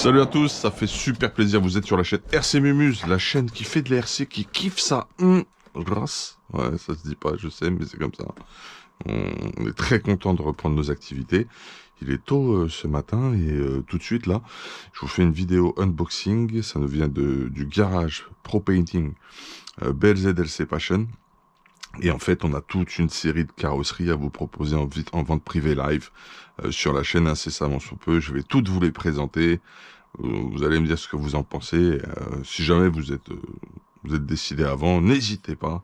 Salut à tous, ça fait super plaisir, vous êtes sur la chaîne RC Mumuse, la chaîne qui fait de la RC, qui kiffe ça. Grâce. Ouais, ça se dit pas, je sais, mais c'est comme ça. On est très content de reprendre nos activités. Il est tôt ce matin et tout de suite là, je vous fais une vidéo unboxing. Ça nous vient du garage Pro Painting BLZ-LC Passion. Et en fait, on a toute une série de carrosseries à vous proposer en vente privée live sur la chaîne incessamment sous peu. Je vais toutes vous les présenter. Vous allez me dire ce que vous en pensez. Si jamais vous êtes décidé avant, n'hésitez pas.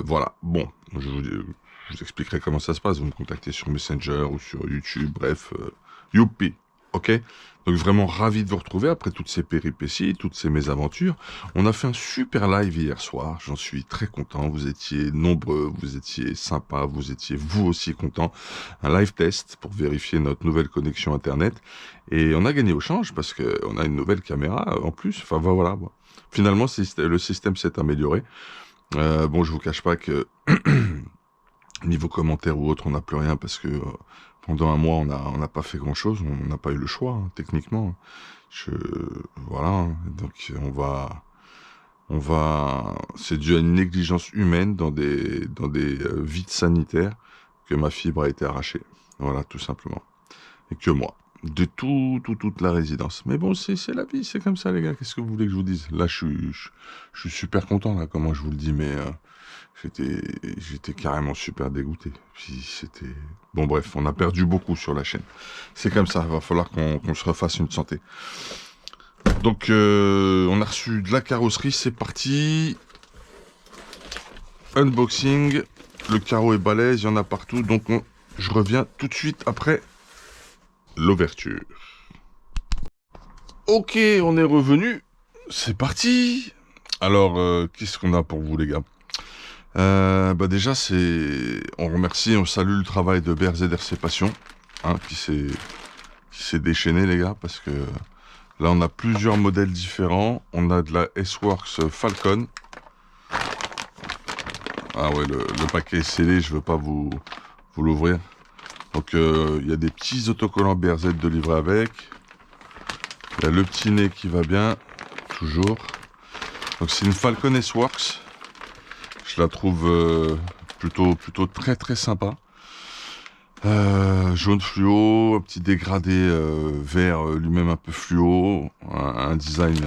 Voilà. Bon, je vous expliquerai comment ça se passe. Vous me contactez sur Messenger ou sur YouTube. Bref, youpi. Ok, donc vraiment ravi de vous retrouver après toutes ces péripéties, toutes ces mésaventures. On a fait un super live hier soir, j'en suis très content, vous étiez nombreux, vous étiez sympas, vous étiez vous aussi contents. Un live test pour vérifier notre nouvelle connexion internet. Et on a gagné au change parce qu'on a une nouvelle caméra en plus. Enfin voilà, bon. Finalement le système s'est amélioré. Bon, je vous cache pas que niveau commentaires ou autre, on n'a plus rien parce que pendant un mois, on n'a pas fait grand-chose, on n'a pas eu le choix, hein, techniquement. Voilà, donc on va, c'est dû à une négligence humaine dans des vides sanitaires que ma fibre a été arrachée. Voilà, tout simplement. Et que moi. De toute la résidence. Mais bon, c'est la vie, c'est comme ça, les gars. Qu'est-ce que vous voulez que je vous dise? Là, je suis super content, là, comment je vous le dis, mais j'étais carrément super dégoûté. Puis c'était... Bon, bref, on a perdu beaucoup sur la chaîne. C'est comme ça, il va falloir qu'on se refasse une santé. Donc, on a reçu de la carrosserie, c'est parti. Unboxing. Le carreau est balèze, il y en a partout, donc je reviens tout de suite après l'ouverture. Ok, on est revenu. C'est parti. Alors, qu'est-ce qu'on a pour vous, les gars? Déjà, on remercie, on salue le travail de BRZ-RC Passion, hein, qui s'est déchaîné, les gars, parce que là, on a plusieurs modèles différents. On a de la S-Works Falcon. Ah ouais, le paquet est scellé, je veux pas vous l'ouvrir. Donc, il y a des petits autocollants BRZ de livrer avec. Il y a le petit nez qui va bien, toujours. Donc, c'est une Falcon S-Works. Je la trouve plutôt très sympa. Jaune fluo, un petit dégradé vert lui-même un peu fluo, un design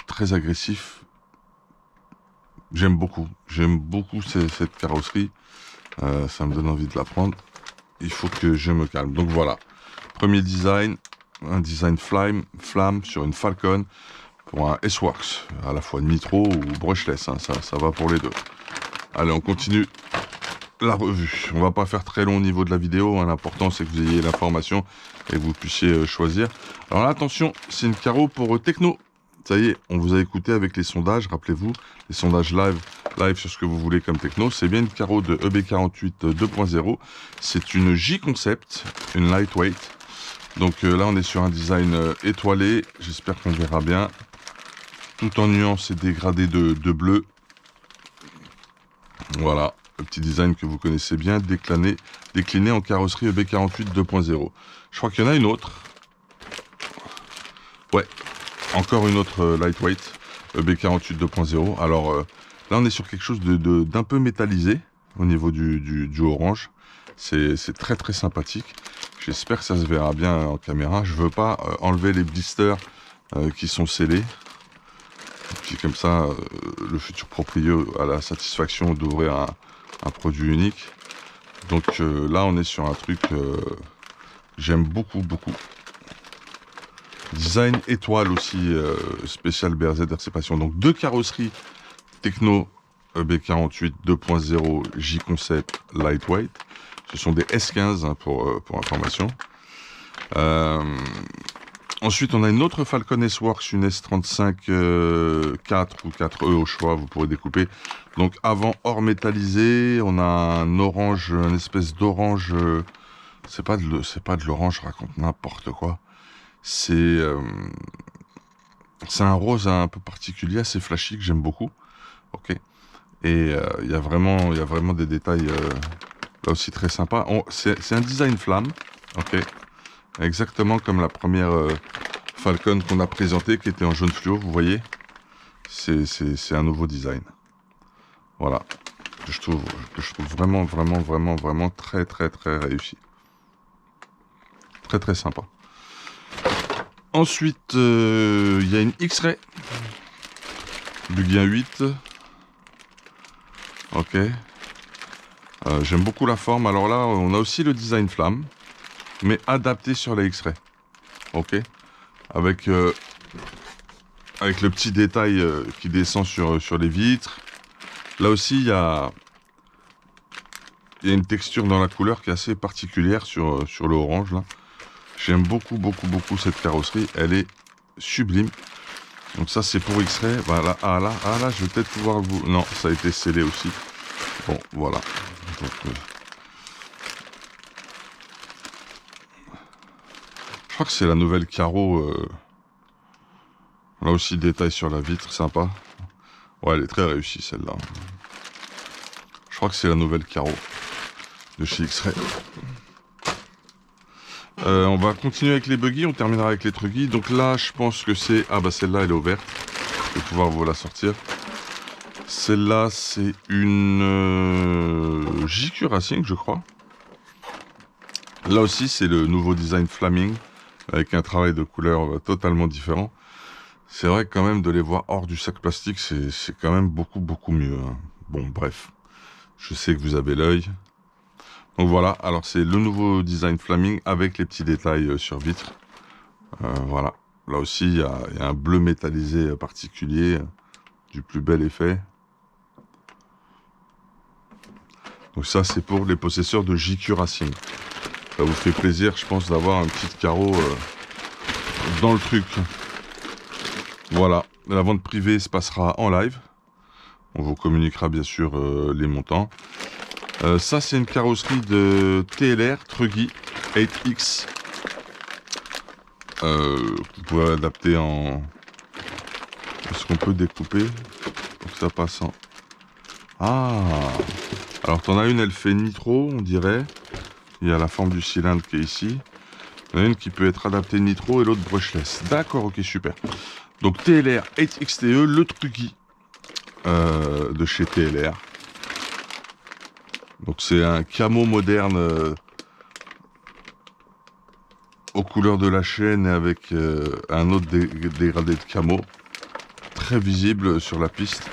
très agressif. J'aime beaucoup cette carrosserie. Ça me donne envie de la prendre. Il faut que je me calme. Donc voilà, premier design, un design flamme sur une Falcon pour un S-Works, à la fois nitro ou brushless, hein, ça va pour les deux. Allez, on continue la revue. On va pas faire très long au niveau de la vidéo, hein. L'important c'est que vous ayez l'information et que vous puissiez choisir. Alors là, attention, c'est une carreau pour techno. Ça y est, on vous a écouté avec les sondages, rappelez-vous, les sondages live sur ce que vous voulez comme techno. C'est bien une carreau de EB48 2.0. C'est une J-Concept, une lightweight. Donc là, on est sur un design étoilé. J'espère qu'on verra bien. Tout en nuances et dégradé de bleu. Voilà, le petit design que vous connaissez bien, décliné en carrosserie EB48 2.0. Je crois qu'il y en a une autre. Ouais, encore une autre lightweight, EB48 2.0. Alors là, on est sur quelque chose d'un peu métallisé au niveau du orange. C'est très sympathique. J'espère que ça se verra bien en caméra. Je veux pas enlever les blisters qui sont scellés. Puis comme ça, le futur propriétaire a la satisfaction d'ouvrir un produit unique. Donc là, on est sur un truc que j'aime beaucoup. Design étoile aussi, spécial BRZ-RC Passion. Donc deux carrosseries techno EB48 2.0 J-Concept Lightweight. Ce sont des S15 hein, pour information. Ensuite, on a une autre Falcon S-Works, une S35 4 ou 4E au choix, vous pourrez découper. Donc avant hors métallisé, on a un orange, une espèce d'orange, c'est pas de l'orange, je raconte n'importe quoi. C'est un rose un peu particulier, assez flashy, que j'aime beaucoup. Ok. Et il y a vraiment des détails là aussi très sympas. C'est un design flamme, ok. Exactement comme la première Falcon qu'on a présentée, qui était en jaune fluo, vous voyez. C'est un nouveau design. Voilà. Que je trouve vraiment très réussi. Très sympa. Ensuite, il y a une X-Ray. Buggy 8. Ok. J'aime beaucoup la forme. Alors là, on a aussi le design flamme, mais adapté sur la X-Ray. Ok. Avec le petit détail qui descend sur les vitres. Là aussi, il y a une texture dans la couleur qui est assez particulière sur le orange là. J'aime beaucoup cette carrosserie. Elle est sublime. Donc ça, c'est pour X-Ray. Voilà. Ah là, je vais peut-être pouvoir vous... Non, ça a été scellé aussi. Bon, voilà. Donc, je crois que c'est la nouvelle carreau. Là aussi, détail sur la vitre, sympa. Ouais, elle est très réussie celle-là. Je crois que c'est la nouvelle carreau de chez X-Ray. On va continuer avec les buggy, on terminera avec les truggy. Donc là, je pense que c'est... Ah bah celle-là, elle est ouverte. Je vais pouvoir vous la sortir. Celle-là, c'est une JQ Racing, je crois. Là aussi, c'est le nouveau design Flaming, avec un travail de couleur totalement différent. C'est vrai que quand même, de les voir hors du sac plastique, c'est quand même beaucoup mieux. Hein. Bon, bref. Je sais que vous avez l'œil. Donc voilà, alors c'est le nouveau design Flaming avec les petits détails sur vitre. Voilà. Là aussi, il y a un bleu métallisé particulier, du plus bel effet. Donc ça, c'est pour les possesseurs de JQ Racing. Ça vous fait plaisir, je pense, d'avoir un petit carreau dans le truc. Voilà, la vente privée se passera en live. On vous communiquera bien sûr les montants. Ça, c'est une carrosserie de TLR Truggy 8X. Vous pouvez adapter en... Est-ce qu'on peut découper pour que ça passe en... Ah! Alors, t'en as une, elle fait nitro, on dirait. Il y a la forme du cylindre qui est ici. Il y en a une qui peut être adaptée nitro et l'autre brushless. D'accord, ok, super. Donc, TLR 8XTE, le Truggy de chez TLR. Donc c'est un camo moderne aux couleurs de la chaîne et avec un autre dégradé de camo. Très visible sur la piste.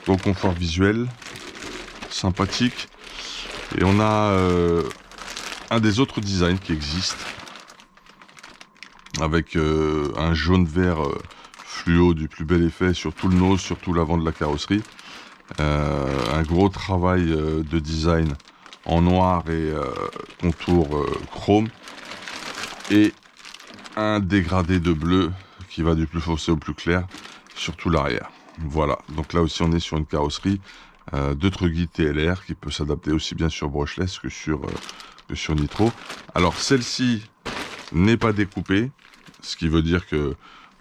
Bon confort visuel. Sympathique. Et on a un des autres designs qui existe. Avec un jaune-vert fluo du plus bel effet sur tout le nose, sur tout l'avant de la carrosserie. Un gros travail de design en noir et contour chrome et un dégradé de bleu qui va du plus foncé au plus clair sur tout l'arrière. Voilà, donc là aussi on est sur une carrosserie de Truggy TLR qui peut s'adapter aussi bien sur brushless que sur nitro. Alors celle-ci n'est pas découpée, ce qui veut dire que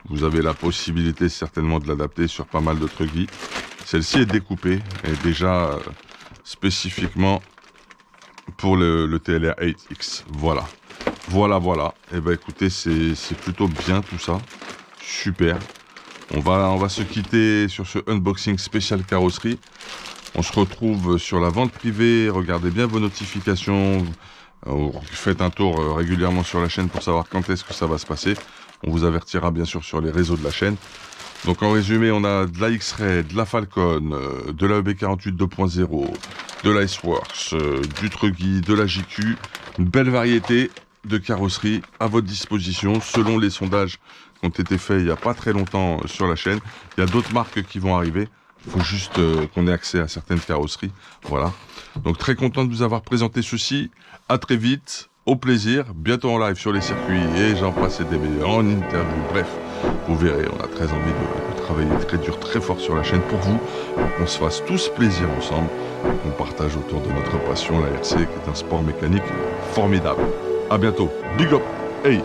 vous avez la possibilité certainement de l'adapter sur pas mal de Truggy. Celle-ci est découpée et déjà spécifiquement pour le TLR 8X. Voilà. Et ben écoutez, c'est plutôt bien tout ça. Super. On va se quitter sur ce unboxing spécial carrosserie. On se retrouve sur la vente privée. Regardez bien vos notifications. Faites un tour régulièrement sur la chaîne pour savoir quand est-ce que ça va se passer. On vous avertira bien sûr sur les réseaux de la chaîne. Donc en résumé, on a de la X-Ray, de la Falcon, de la EB48 2.0, de la S-Works, du Truggy, de la JQ. Une belle variété de carrosseries à votre disposition selon les sondages qui ont été faits il n'y a pas très longtemps sur la chaîne. Il y a d'autres marques qui vont arriver. Il faut juste qu'on ait accès à certaines carrosseries. Voilà. Donc très content de vous avoir présenté ceci. À très vite. Au plaisir. Bientôt en live sur les circuits et j'en passe des meilleurs en interview. Bref. Vous verrez, on a très envie de travailler très dur, très fort sur la chaîne pour vous, pour qu'on se fasse tous plaisir ensemble, qu'on partage autour de notre passion, la RC, qui est un sport mécanique formidable. À bientôt. Big up. Hey.